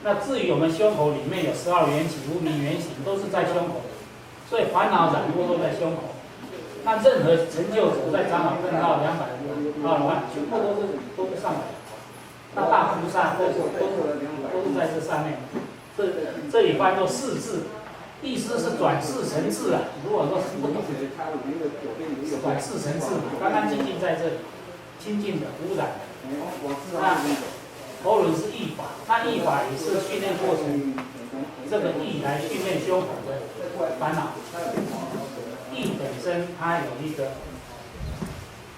那至于我们胸口里面有12缘起、无明缘起，都是在胸口，所以烦恼染污都在胸口。那任何成就者在长老看到200阿罗汉，全部都是上来的。那大菩萨都是在这上面。这里翻作世智，意思是转世成智啊。如果说不懂，转世成智，干干净净在这里，清净的、无染的。那喉轮是意法，那意法也是训练过程，这个意来训练胸口的烦恼。意本身它有一个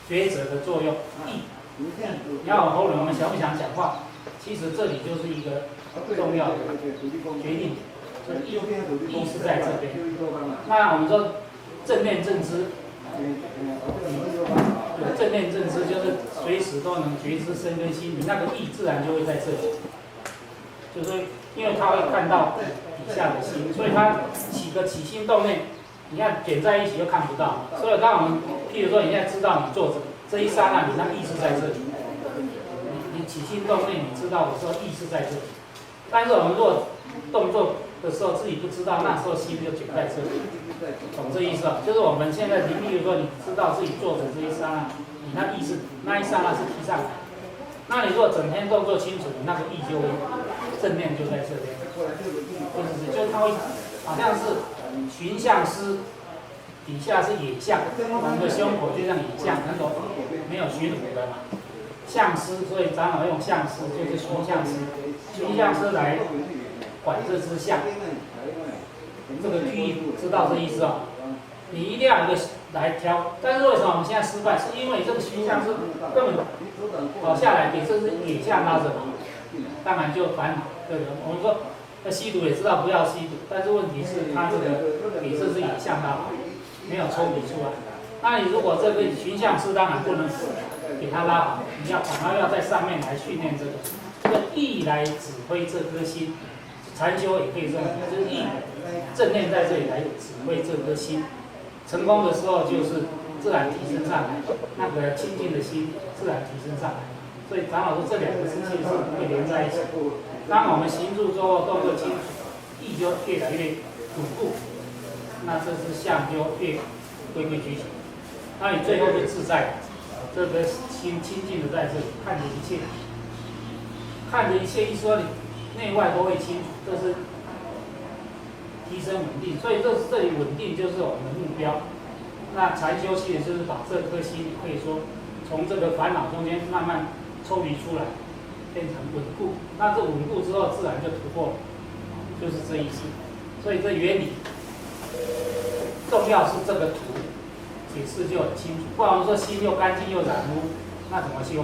抉择的作用。意，你要喉轮，我们想不想讲话？其实这里就是一个重要的决定，所以意是在这边。那我们说正念正知，有正念正知就是随时都能觉知身跟心，你那个意自然就会在这里。就是因为他会看到底下的心，所以他起心动念，你看卷在一起就看不到。所以当我们譬如说你现在知道你坐着这一刹那，你那意识在这里。你起心动念，你知道的时候，意识在这里。但是我们如果动作的时候自己不知道，那时候心就卷在这里，懂这意思啊？就是我们现在，你比如说你知道自己坐着这一刹那，你那意识那一刹那是提上来。那你如果整天动作清楚，你那个意就会正念就在这边，就是它会好像是寻相师，底下是野象，我们的胸口就像野象，那种没有虚土的嘛。相师，所以长老用相师，就是寻相师，寻相师来管这只象。这个句意知道这意思啊？你一定要有一个来挑。但是为什么我们现在失败？是因为这个寻相师根本跑下来给这只野象拉着嘛，当然就烦恼。对的，我们说吸毒也知道不要吸毒，但是问题是他这个给这只野象拉跑，没有抽离出来。那你如果这个寻相师当然不能给他拉好，你要反而要在上面来训练这个意来指挥这颗心。禅修也可以这么讲，就是意正念在这里来指挥这颗心。成功的时候就是自然提升上来，那个清净的心自然提升上来。所以长老说这2个事情是会连在一起。当我们行住坐卧动作清楚，意就越来越稳固，那这只相就越规规矩矩。那你最后就自在了。这个心清净的在这里看着一切，看着一切，一说你内外都会清楚，这是提升稳定。所以这里稳定就是我们的目标。那禅修其实就是把这颗心可以说从这个烦恼中间慢慢抽离出来，变成稳固。那这稳固之后，自然就突破了，就是这意思。所以这原理重要是这个图。解释就很清楚，不然我们说心又干净又染污，那怎么修？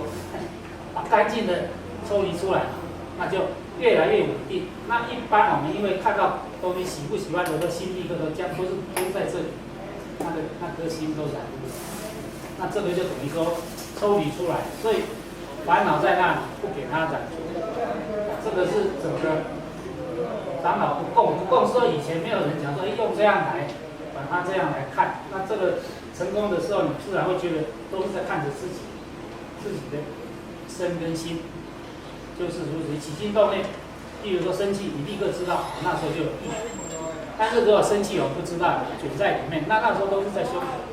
把干净的抽离出来，那就越来越稳定。那一般我们因为看到东西喜不喜欢，有的心立刻都将都是在这里，那颗心都染污了。那这个就等于说抽离出来，所以烦恼在那里不给它染除。这个是整个长老不共是说以前没有人讲说，用这样来把它这样来看，那这个。成功的时候，你自然会觉得都是在看着自己的身跟心，就是如此。起心动念，例如说生气，你立刻知道，那时候就有意。但是如果生气我不知道，卷在里面，那时候都是在胸口。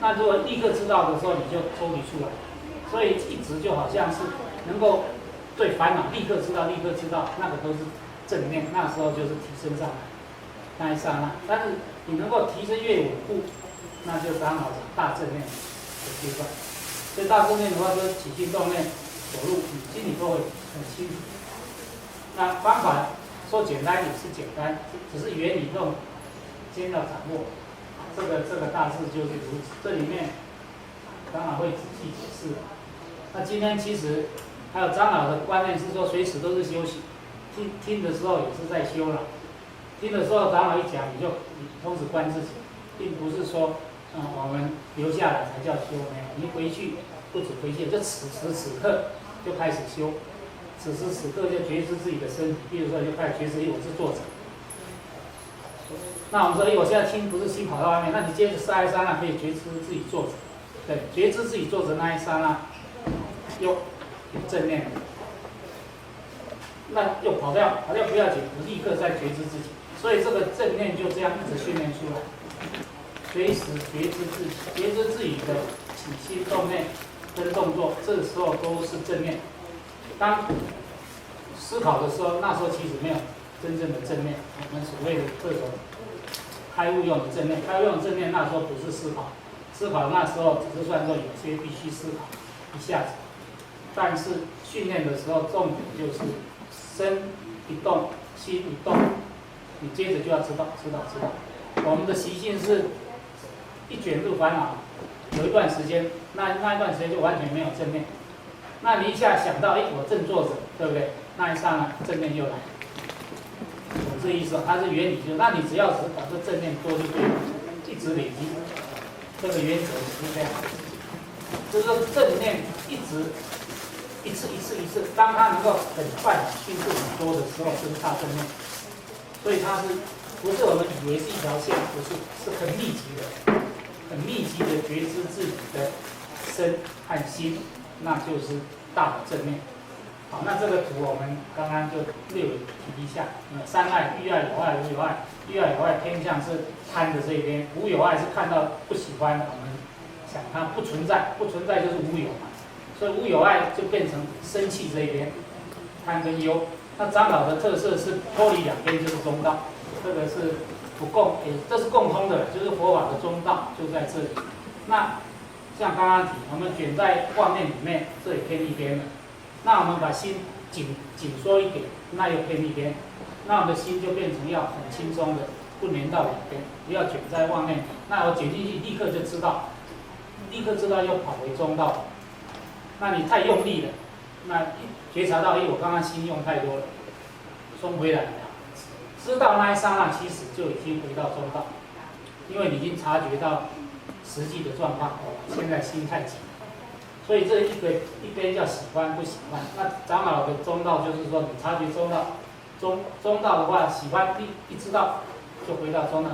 那如果立刻知道的时候，你就抽离出来。所以一直就好像是能够对烦恼立刻知道，那个都是正念，那时候就是提升上来那一刹那。但是你能够提升越稳固。那就刚好是大正念的阶段，所以大正念的话，就是起心动念、走路，你心里都会很清楚。那方法说简单也是简单，只是原理用先要掌握。这个大致就是如此。这里面长老会仔细解释。那今天其实还有长老的观念是说，随时都是休息，听的时候也是在修了。听的时候长老一讲，你同时观自己，并不是说。我们留下来才叫修，没有，你回去不止回去，就此时此刻就开始修，此时此刻就觉知自己的身体，比如说就开始觉知，我是坐着。那我们说，我现在听不是心跑到外面，那你接着下一刹那可以觉知自己坐着，对，觉知自己坐着那一刹那，有正念。那又跑掉不要紧，我立刻再觉知自己。所以这个正念就这样一直训练出来，随时觉知自己，觉知自己的起心动念跟动作，这个时候都是正念。当思考的时候，那时候其实没有真正的正念，我们所谓的这种开悟用的正念，开悟用的正念那时候不是思考，思考那时候只是算作有些必须思考一下子，但是训练的时候重点就是身一动，心一动，你接着就要知道。我们的习性是一卷入烦恼，有一段时间，那一段时间就完全没有正念。那你一下想到，我正坐着，对不对？那一刹那正念又来，有这意思，它是原理就是，那你只要是把这正念多就对了，一直累积，这个原则是这样。就是说正念一直一次，当它能够很快、迅速、很多的时候，就是大正念。所以它是不是我们以为是一条线？不是，是很密集的觉知自己的身和心，那就是大的正念。好，那这个图我们刚刚就略微提一下。三爱、欲爱、有爱、无有爱。欲爱有爱偏向是贪的这一边，无有爱是看到不喜欢，我们想它不存在，不存在就是无有嘛。所以无有爱就变成生气这一边，贪跟忧。那长老的特色是脱离两边就是中道，这个是不共，这是共通的，就是佛法的中道就在这里。那像刚刚提，我们卷在妄念里面，这里偏一边了。那我们把心紧缩一点，那又偏一边。那我们的心就变成要很轻松的，不连到两边，不要卷在妄念里。那我卷进去，立刻就知道，又跑回中道。那你太用力了，那觉察到，我刚刚心用太多了，松回来了。知道那一刹那，其实就已经回到中道，因为你已经察觉到实际的状况。现在心太急，所以这一边叫喜欢不喜欢。那长老的中道就是说，你察觉中道，中道的话，喜欢一知道就回到中道。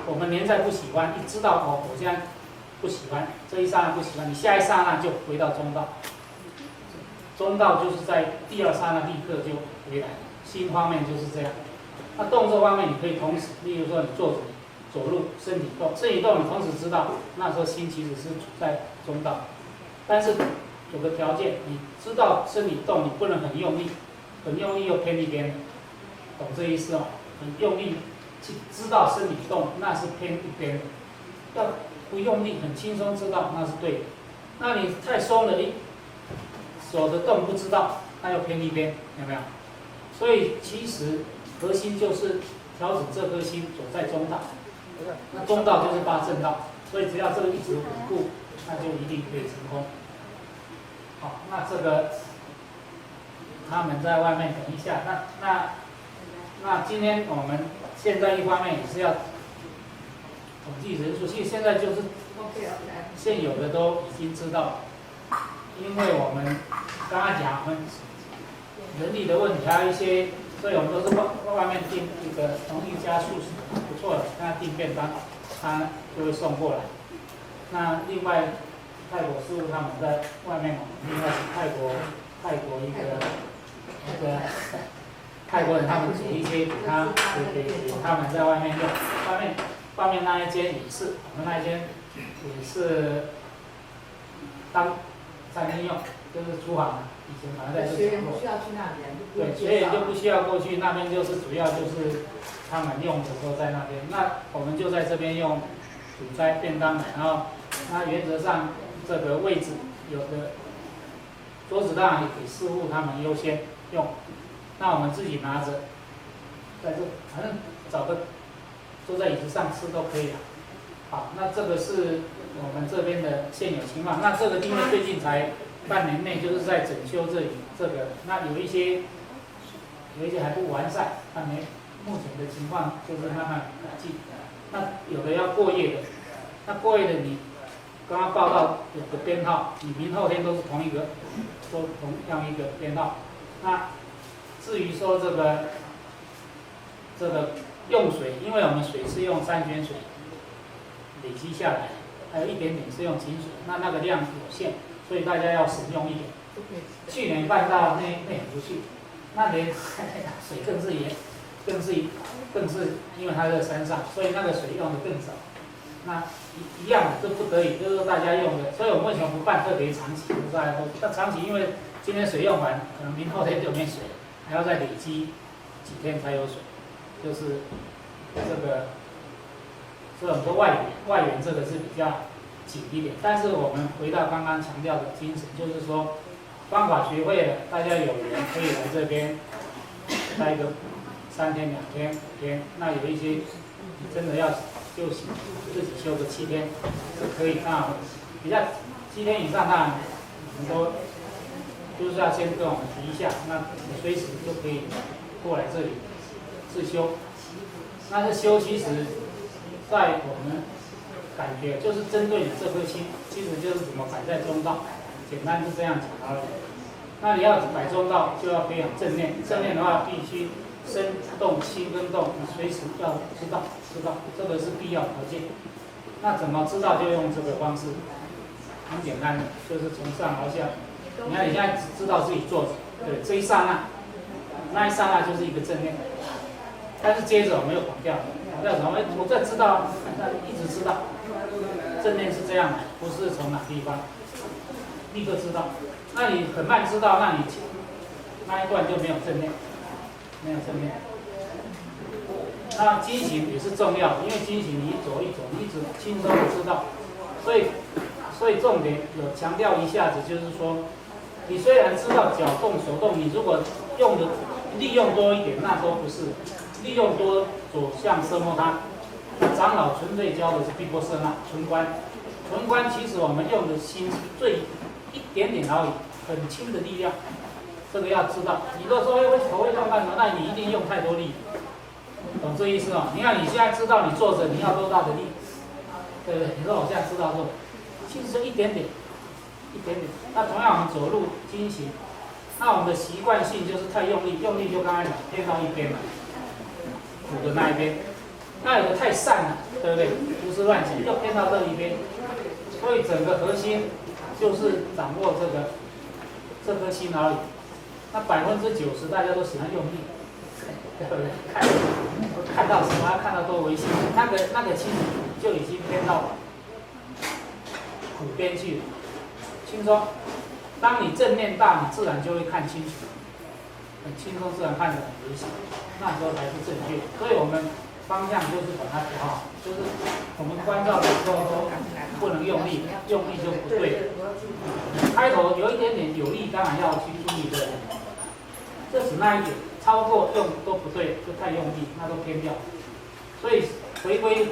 我们连在不喜欢，一知道我现在不喜欢，这一刹那不喜欢，你下一刹那就回到中道。中道就是在第二刹那立刻就回来，心方面就是这样。那动作方面，你可以同时，例如说你坐着走路，身体动，你同时知道，那时候心其实是处在中道。但是有个条件，你知道身体动，你不能很用力，又偏一边，懂这意思吗？很用力去知道身体动，那是偏一边的。要不用力，很轻松知道，那是对的。那你太松了，手的动不知道，那又偏一边，有没有？所以其实核心就是调整这颗心走在中道，那中道就是八正道，所以只要这个一直稳固，那就一定可以成功。好，那这个他们在外面等一下，那今天我们现在一方面也是要统计人数，其实现在就是现有的都已经知道了，因为我们刚刚讲我们人力的问题，还有一些，所以我们都是外面订一个同一家素食不错的，跟他订便当，他就会送过来。那另外泰国师傅他们在外面，另外是泰国一个泰国人，他们煮一些给他们在外面用，外面那一间也是，我们那一间也是当餐厅用，就是厨房，以前反正在这里做。需要去那边。对，学员就不需要过去，那边就是主要就是他们用的时候在那边，那我们就在这边用煮斋便当然后那原则上这个位置有的桌子当然也给师傅他们优先用，那我们自己拿着，在这反正找个坐在椅子上吃都可以了。好，那这个是我们这边的现有情况。那这个因为最近才半年内就是在整修这里，这个那有一些还不完善，那目前的情况就是慢慢改进。那有的要过夜的，那过夜的你刚刚报道有个编号，你明后天都是同样一个编号。那至于说这个用水，因为我们水是用山泉水累积下来，还有一点点是用井水，那个量有限，所以大家要省用一点。去年办到内不去，那连水更是盐，更是因为它在山上，所以那个水用的更少。那一样的，这不得已，就是说大家用的，所以我们为什么不办特别长期？就是大家都，那长期因为今天水用完，可能明后天就没水，还要再累积几天才有水，就是这个。所以我们说外援这个是比较紧一点，但是我们回到刚刚强调的精神，就是说方法学会了，大家有缘可以来这边待个3天、2天、5天，那有一些真的要休息，自己休个7天是可以。那比较7天以上，当然我们都就是要先跟我们提一下，那你随时就可以过来这里自修。那这修其实。在我们感觉就是针对你这颗心，其实就是怎么摆在中道，简单是这样讲而已。那你要摆中道，就要培养正念，正念的话必须身动心跟动，你随时要知道，这个是必要条件。那怎么知道？就用这个方式，很简单的，就是从上而下。你看你现在只知道自己坐着，对，这一刹那，那一刹那就是一个正念，但是接着我们又跑掉了。要什么？我这知道，一直知道，正念是这样来，不是从哪地方立刻知道。那你很慢知道，那你那一段就没有正念，没有正念。那经行也是重要的，因为经行你一走一走，你一直轻松的知道。所以重点有强调一下子，就是说，你虽然知道脚动手动，你如果利用多一点，那都不是。利用多左向奢摩他，长老纯粹教的是毗婆舍那纯观。纯观其实我们用的心是最一点点而已，很轻的力量，这个要知道。你如果说会头会痛干什么，那你一定用太多力，懂这意思哦？你看你现在知道你坐着你要多大的力，对不对？你说我现在知道做，其实是一点点，一点点。那同样我们走路经行，那我们的习惯性就是太用力，用力就刚才讲偏到一边了。骨的那一边，那有的太散了，对不对？胡思乱想，又偏到这一边，所以整个核心就是掌握这颗心而已。那90%大家都喜欢用力，对不对？看到什么？看到多危险，那个其实就已经偏到骨边去了，轻松。当你正念大，你自然就会看清楚。很轻松，自然看得很危险，那时候才是正确。所以我们方向就是把它调好，就是我们关照的时候都不能用力，用力就不对。开头有一点点有力，当然要去注意的，这只那一点，超过用都不对，就太用力，那都偏掉。所以回归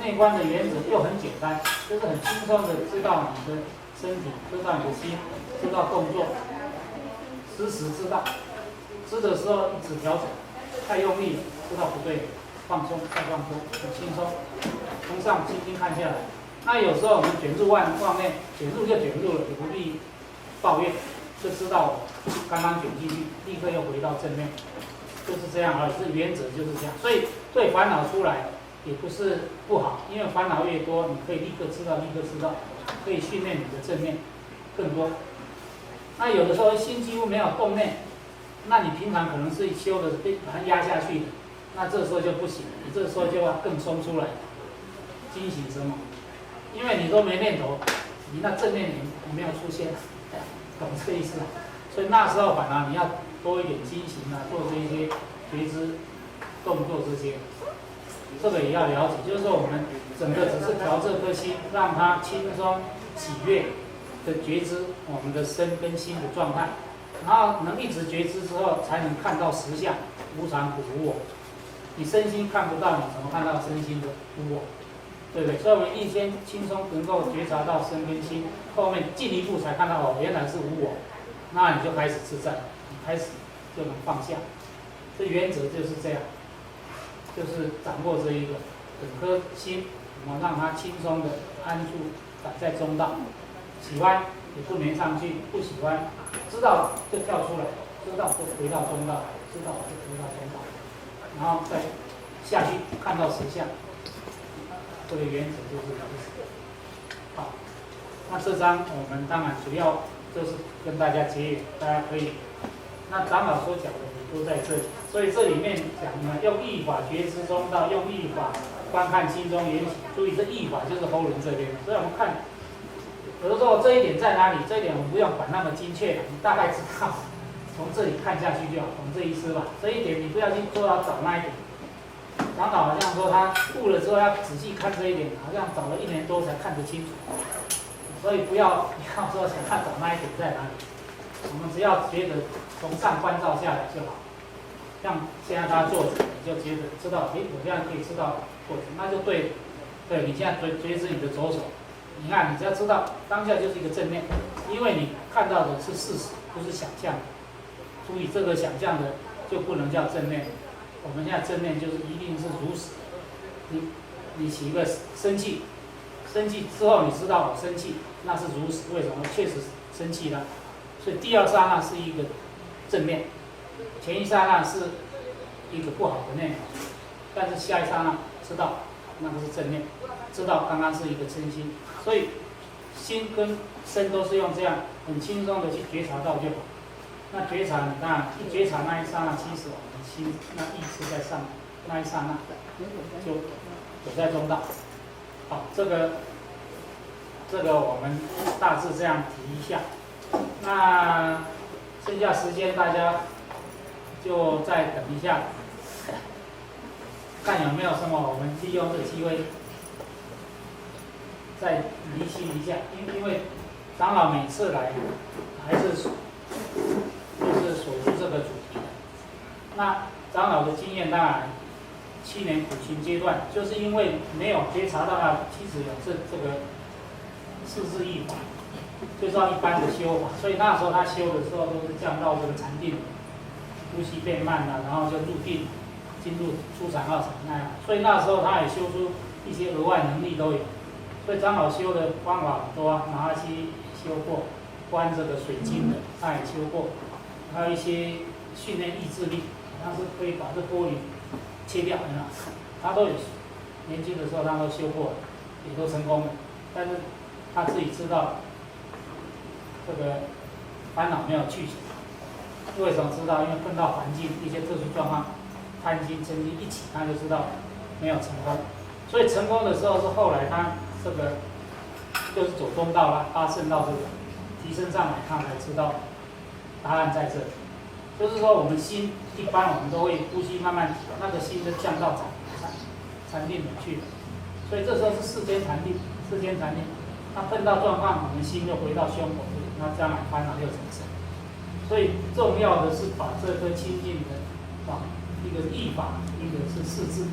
内观的原则又很简单，就是很轻松的知道你的身体，知道你的心，知道动作。时知道，知的时候一直调整，太用力了，知道不对，放松再放松，很轻松，从上轻轻看下来。那有时候我们卷入往内，卷入就卷入了，也不必抱怨，就知道刚刚卷进去，立刻又回到正面，就是这样而已。这原则就是这样。所以对烦恼出来也不是不好，因为烦恼越多，你可以立刻知道，可以训练你的正面更多。那有的时候心几乎没有动内，那你平常可能是修的被把它压下去的，那这时候就不行，你这时候就要更松出来，惊醒什么？因为你都没念头，你那正念你没有出现，懂这意思？所以那时候反而你要多一点惊醒啊，做这些觉知动作这些，这个也要了解。就是说我们整个只是调这颗心，让它轻松喜悦的觉知我们的身跟心的状态，然后能一直觉知之后，才能看到实相，无常苦无我。你身心看不到，你怎么看到身心的无我？对不对？所以我们一先轻松能够觉察到身跟心，后面进一步才看到哦，原来是无我，那你就开始自在，你开始就能放下。这原则就是这样，就是掌握这一个整颗心，我们让它轻松的安住摆在中道。喜欢也不粘上去，不喜欢知道就跳出来，知道就回到中道，知道就回到中道，然后再下去看到实相。这个原则就是如此。好，那这章我们当然主要就是跟大家结缘，大家可以那长老所讲的也都在这里。所以这里面讲呢，用义法觉知中道，用义法观看心中缘起。注意这义法就是喉轮这边，所以我们看，有的时候这一点在哪里，这一点我们不用管那么精确，你大概知道，从这里看下去就好，懂这意思吧？这一点你不要去做到找那一点。长老好像说他悟了之后要仔细看这一点，好像找了1年多才看得清楚，所以不要说想要找那一点在哪里，我们只要觉得从上观照下来就好。像现在他坐着，你就觉得知道，我这样可以知道坐着，那就对了。对你现在觉知你的左手，你看你只要知道当下就是一个正念，因为你看到的是事实，不是想象。注意这个想象的就不能叫正念。我们现在正念就是一定是如实。你起一个生气，生气之后你知道我生气，那是如实。为什么？确实生气了。所以第二刹那是一个正念，前一刹那是一个不好的念头，但是下一刹那知道那个是正念，知道刚刚是一个真心。所以心跟身都是用这样很轻松的去觉察到就好。那觉察，你看一觉察那一刹那，其实我们心那意识在上，那一刹那就走在中道。好，这个我们大致这样提一下。那剩下时间大家就再等一下，看有没有什么我们利用这个机会再厘清一下。因为长老每次来还是就是锁住这个主题的。那长老的经验当然7年苦行阶段，就是因为没有觉察到其实有这个四字义法，就是要一般的修法，所以那时候他修的时候都是降到这个禅定，呼吸变慢了，然后就入定，进入初禅、2禅那样。所以那时候他也修出一些额外能力都有。所以长老修的方法很多啊，马哈西修过，观这个水晶的他也修过，还有一些训练意志力，他是可以把这玻璃切掉的，他都有。年轻的时候他都修过，也都成功了。但是他自己知道这个烦恼没有去除。为什么知道？因为碰到环境一些特殊状况，贪心、嗔心一起，他就知道没有成功。所以成功的时候是后来他这个就是走中道了，发圣到这个提升上来，他才知道答案在这里。就是说我们心一般我们都会呼吸慢慢，那个心就降到禅定里去了。所以这时候是世间禅定，那碰到状况，我们心就回到胸口这里，那将来烦恼就产生。所以重要的是把这颗清净的法，一个是义法，一个是四字，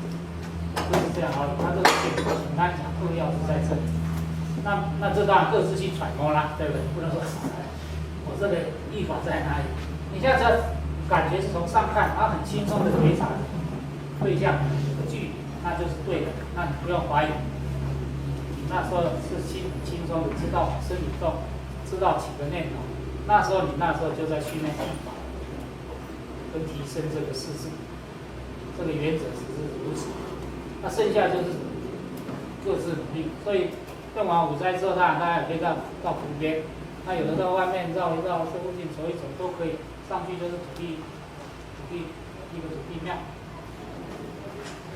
就是这样而已。他这个简单讲，扼要是在这里。那这当然各自去揣摩啦，对不对？不能说我这个义法在哪里？你现在只要感觉是从上看，他很轻松的觉察对象的距离，那就是对的，那你不用怀疑。你那时候是很轻松的知道身体动，知道起个念头。那时候就在训练义法，跟提升这个四字，这个原则只是如此。那剩下就是各自努力。所以用完5斋之后，大家也可以到湖边，那有的到外面绕一绕，这附近走一走都可以。上去就是土地一个土地庙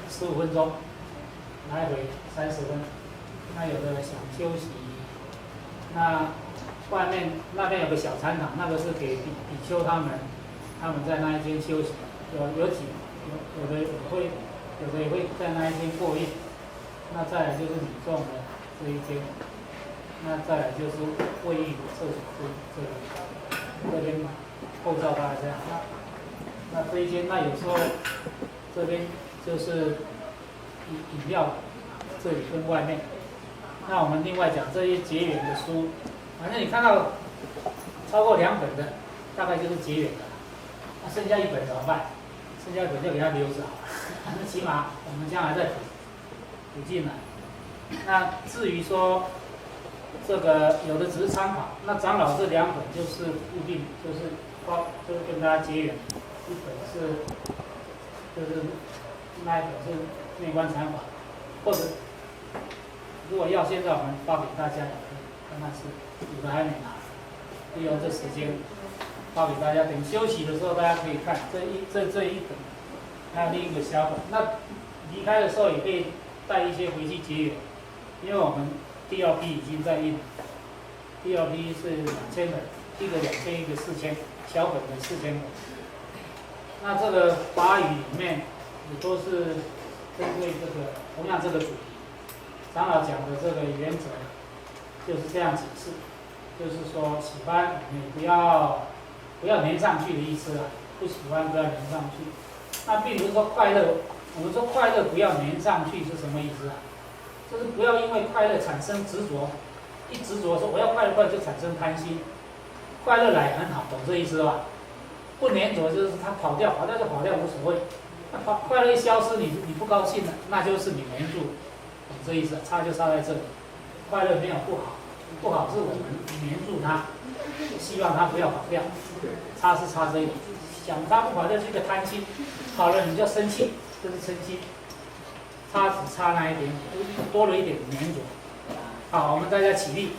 ，15分钟，来回30分。那有的想休息，那外面那边有个小禅堂，那个是给比丘他们在那一间休息，有的也会在那一间过夜。那再来就是女众的这一间，那再来就是卫浴厕所这边构造大概这样。那这一间，那有时候这边就是饮料，这里跟外面。那我们另外讲这些结缘的书，反正你看到超过2本的，大概就是结缘的。那剩下1本怎么办？剩下1本就给它留着好了，那起码我们将来再补进来。那至于说这个有的只是参考，那长老这2本就是固定，就是跟大家结缘。一本就是那一本是内观禅法，或者如果要现在我们发给大家也可以，但是有的还没拿，利用这时间画给大家，等休息的时候大家可以看这一本，还有另一个小本。那离开的时候也可以带一些回去结缘，因为我们第二批已经在印，第二批是2000本，一个2000，一个4000，小本的4000本。那这个法语里面也都是针对这个同样这个主题，长老讲的这个原则就是这样解释，就是说喜欢你不要粘上去的意思啊，不喜欢不要粘上去。那并不是说快乐，我们说快乐不要粘上去是什么意思啊？就是不要因为快乐产生执着，一执着说我要快乐就产生贪心，快乐来很好，懂这意思吧？不粘着就是它跑掉就跑掉无所谓。那快乐一消失，你不高兴了，那就是你粘住，懂这意思？差就差在这里，快乐没有不好，不好是我们粘住它，希望它不要跑掉，差是差这一点。想它不跑掉是一个贪心，好了你就生气，这是嗔心，差只差那一点，多了一点粘着。好，我们大家起立。